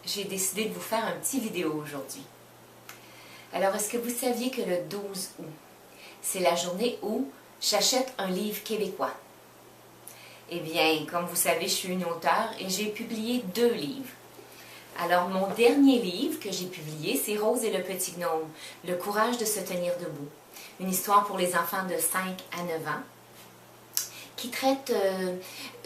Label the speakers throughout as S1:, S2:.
S1: j'ai décidé de vous faire un petit vidéo aujourd'hui. Alors, est-ce que vous saviez que le 12 août, c'est la journée où j'achète un livre québécois? Eh bien, comme vous savez, je suis une auteure et j'ai publié 2 livres. Alors, mon dernier livre que j'ai publié, c'est Rose et le petit gnome, le courage de se tenir debout. Une histoire pour les enfants de 5 à 9 ans, qui traite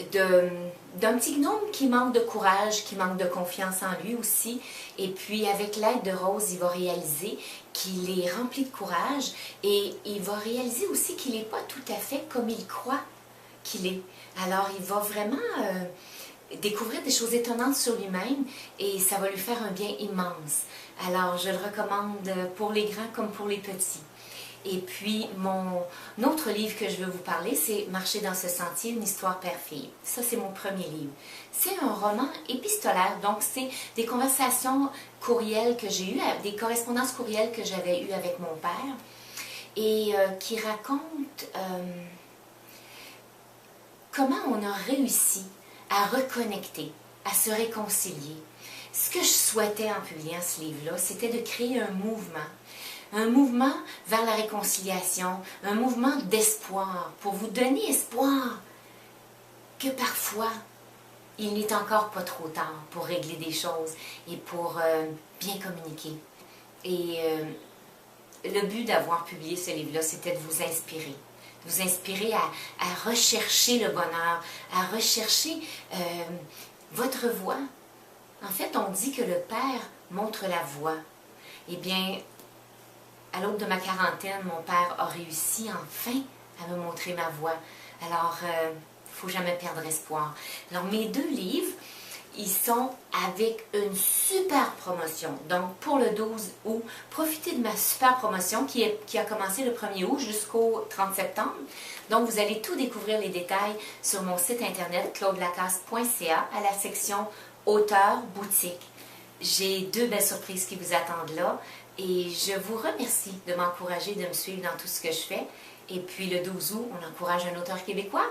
S1: d'un petit gnome qui manque de courage, qui manque de confiance en lui aussi. Et puis, avec l'aide de Rose, il va réaliser qu'il est rempli de courage et il va réaliser aussi qu'il n'est pas tout à fait comme il croit qu'il est. Alors, il va vraiment découvrir des choses étonnantes sur lui-même et ça va lui faire un bien immense. Alors, je le recommande pour les grands comme pour les petits. Et puis, mon autre livre que je veux vous parler, c'est Marcher dans ce sentier, une histoire père-fille. Ça, c'est mon premier livre. C'est un roman épistolaire, donc c'est des conversations courriels que j'ai eues, des correspondances courriels que j'avais eues avec mon père, et qui racontent comment on a réussi à reconnecter, à se réconcilier. Ce que je souhaitais en publiant ce livre-là, c'était de créer un mouvement vers la réconciliation, un mouvement d'espoir, pour vous donner espoir que parfois, il n'est encore pas trop tard pour régler des choses et pour bien communiquer. Et le but d'avoir publié ce livre-là, c'était de vous inspirer à rechercher le bonheur, à rechercher votre voie. En fait, on dit que le Père montre la voie. Eh bien, à l'aube de ma quarantaine, mon père a réussi enfin à me montrer ma voie. Alors, il ne faut jamais perdre espoir. Alors, mes 2 livres, ils sont avec une super promotion. Donc, pour le 12 août, profitez de ma super promotion qui a commencé le 1er août jusqu'au 30 septembre. Donc, vous allez tout découvrir les détails sur mon site internet claudelacasse.ca à la section Auteur boutique. J'ai 2 belles surprises qui vous attendent là. Et je vous remercie de m'encourager, de me suivre dans tout ce que je fais. Et puis le 12 août, on encourage un auteur québécois.